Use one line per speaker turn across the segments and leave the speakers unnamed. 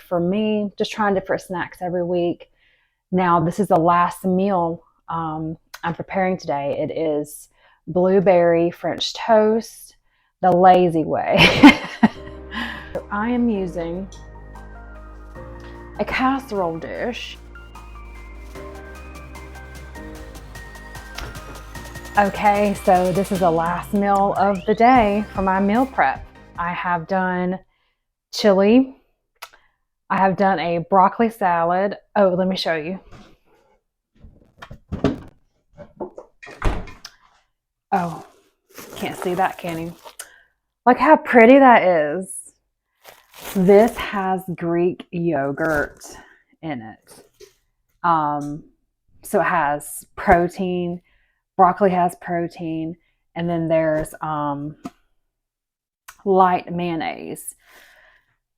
for me, just trying different snacks every week. Now, this is the last meal I'm preparing today. It is blueberry French toast, the lazy way. So I am using a casserole dish. Okay, so this is the last meal of the day for my meal prep. I have done chili. I have done a broccoli salad. Oh, let me show you. Oh, can't see that, can you? Look how pretty that is. This has Greek yogurt in it. So it has protein. Broccoli has protein. And then there's light mayonnaise.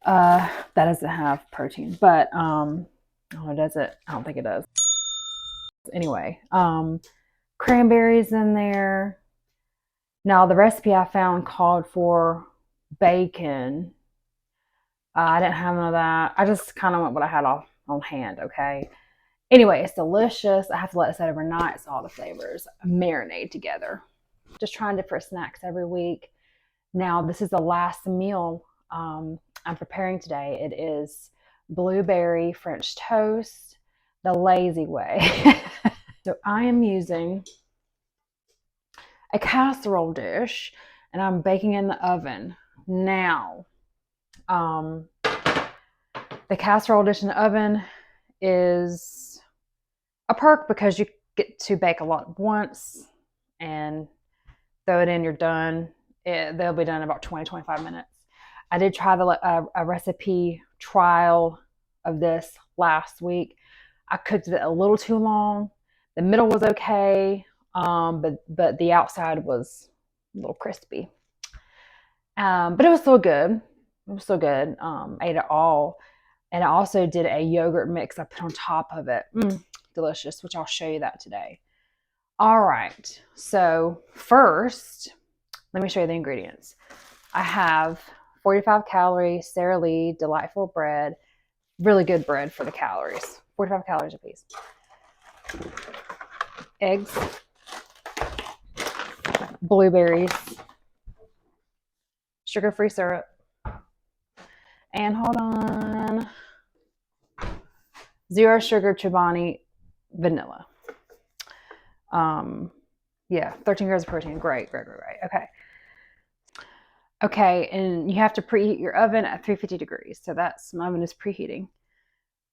That doesn't have protein, but oh, does it? I don't think it does. Anyway, cranberries in there. Now the recipe I found called for bacon. I didn't have none of that. I just kind of went what I had on hand. Okay. Anyway, it's delicious. I have to let it set overnight so all the flavors marinate together. Just trying different snacks every week. Now this is the last meal I'm preparing today. It is blueberry French toast, the lazy way. So I am using a casserole dish and I'm baking in the oven. Now, the casserole dish in the oven is a perk because you get to bake a lot at once and throw it in, you're done. They'll be done in about 20-25 minutes. I did try a recipe trial of this last week. I cooked it a little too long. The middle was okay, but the outside was a little crispy. But it was still good. It was still good. Ate it all. And I also did a yogurt mix I put on top of it. Delicious, which I'll show you that today. All right. So first, let me show you the ingredients. I have 45 calorie Sara Lee delightful bread. Really good bread for the calories. 45 calories a piece. Eggs, blueberries, sugar-free syrup, and hold on, 0 sugar Chobani vanilla. Yeah, 13 grams of protein. Great. Okay, and you have to preheat your oven at 350 degrees. So my oven is preheating.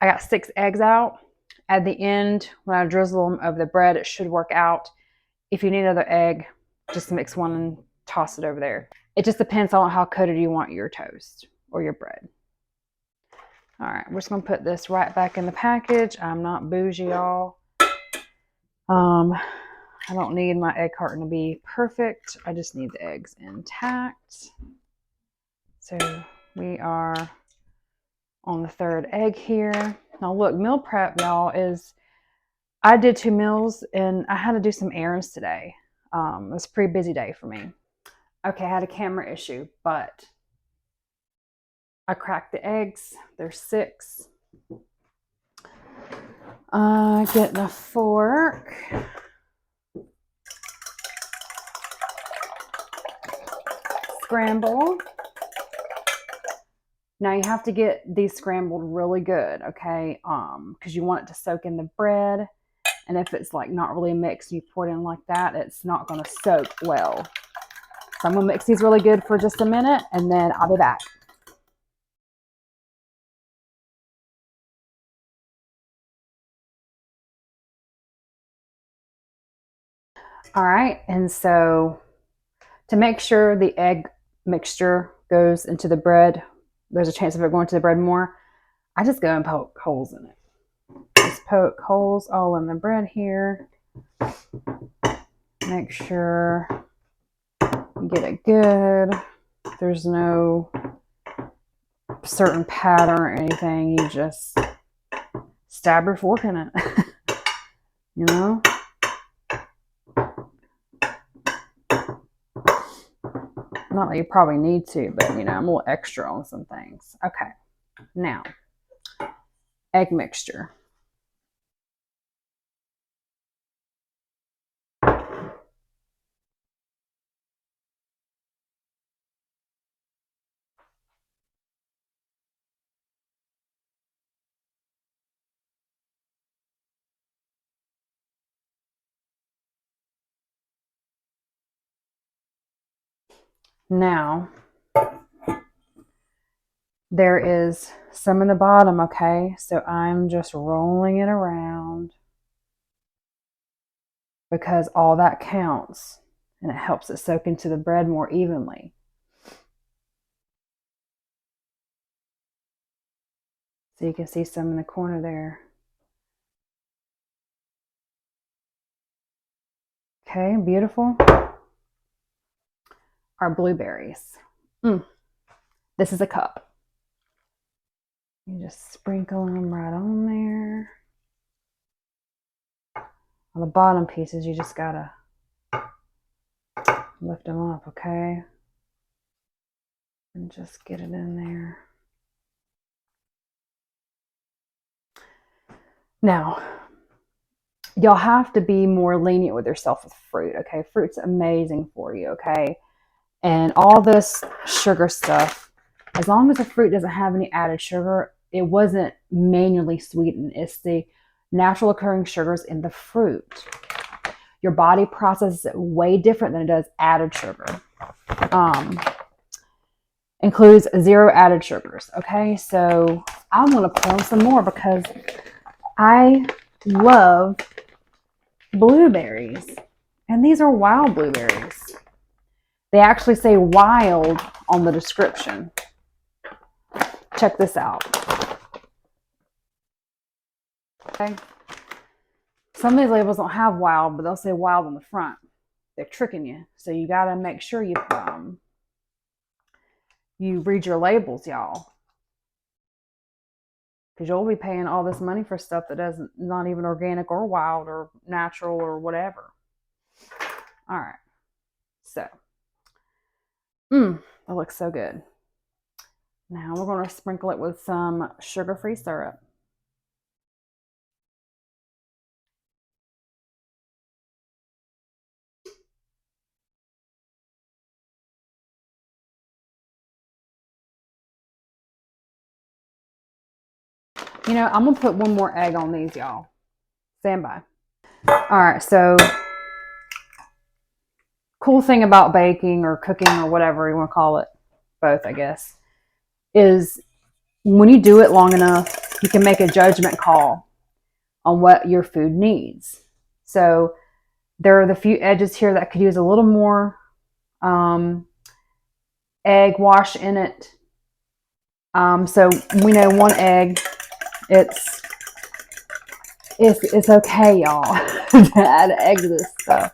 I got 6 eggs out. At the end, when I drizzle them over the bread, it should work out. If you need another egg, just mix one and toss it over there. It just depends on how coated you want your toast or your bread. All right, we're just gonna put this right back in the package. I'm not bougie, y'all. I don't need my egg carton to be perfect. I just need the eggs intact. So we are on the 3rd egg here. Now look, meal prep, y'all, I did 2 meals and I had to do some errands today. It was a pretty busy day for me. Okay, I had a camera issue, but I cracked the eggs. There's 6. Getting a fork. Scramble. Now you have to get these scrambled really good, okay? Because you want it to soak in the bread. And if it's like not really mixed, you pour it in like that, it's not going to soak well. So I'm going to mix these really good for just a minute and then I'll be back. All right, and so to make sure the egg mixture goes into the bread, there's a chance of it going to the bread more, I just go and poke holes in it. Just poke holes all in the bread here. Make sure you get it good. There's no certain pattern or anything. You just stab your fork in it. You know? Not that you probably need to, but you know, I'm a little extra on some things. Okay, now egg mixture. Now, there is some in the bottom, okay? So I'm just rolling it around because all that counts and it helps it soak into the bread more evenly. So you can see some in the corner there. Okay, beautiful. Our blueberries. This is a cup. You just sprinkle them right on there. On the bottom pieces, you just gotta lift them up, okay? And just get it in there. Now, y'all have to be more lenient with yourself with fruit, okay? Fruit's amazing for you, okay? And all this sugar stuff, as long as the fruit doesn't have any added sugar, it wasn't manually sweetened. It's the natural occurring sugars in the fruit. Your body processes it way different than it does added sugar. Includes 0 added sugars, okay? So I want to put on some more because I love blueberries. And these are wild blueberries. They actually say wild on the description. Check this out. Okay. Some of these labels don't have wild, but they'll say wild on the front. They're tricking you. So you got to make sure you read your labels, y'all. Because you'll be paying all this money for stuff that doesn't, not even organic or wild or natural or whatever. All right. So, that looks so good. Now we're going to sprinkle it with some sugar-free syrup. You know, I'm going to put one more egg on these, y'all. Stand by. All right, so cool thing about baking or cooking or whatever you want to call it, both, I guess, is when you do it long enough, you can make a judgment call on what your food needs. So there are the few edges here that could use a little more egg wash in it. So we know 1 egg, it's okay, y'all, to add egg to this stuff.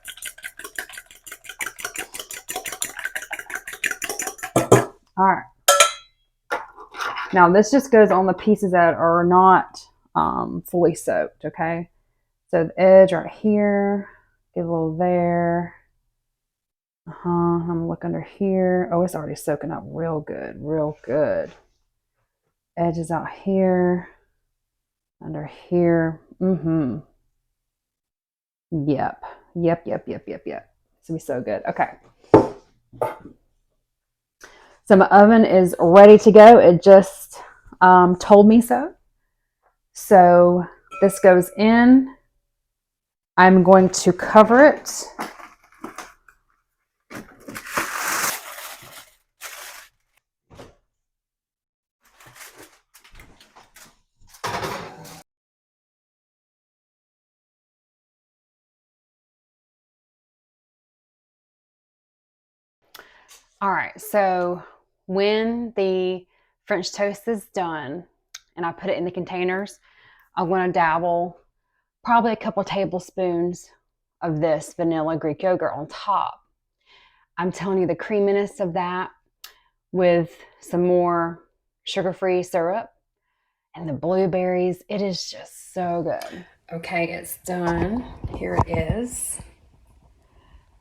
All right. Now this just goes on the pieces that are not fully soaked, okay? So the edge right here, get a little there. I'm gonna look under here. Oh, it's already soaking up real good, real good. Edges out here, under here. Yep. It's gonna be so good. Okay. So my oven is ready to go. It just told me so. So this goes in. I'm going to cover it. All right, so when the French toast is done and I put it in the containers, I'm going to dabble probably a couple tablespoons of this vanilla Greek yogurt on top. I'm telling you, the creaminess of that with some more sugar-free syrup and the blueberries, it is just so good. Okay, it's done. Here it is.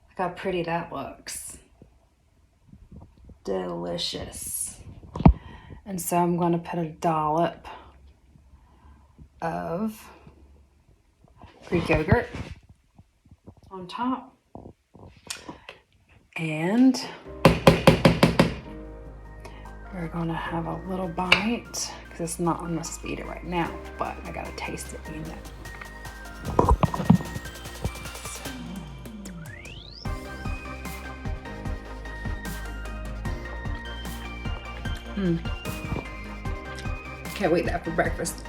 Look how pretty that looks. Delicious. And so I'm going to put a dollop of Greek yogurt on top. And we're gonna have a little bite because it's not, I'm not supposed to eat it right now, but I gotta taste it, you know. Can't wait that for breakfast.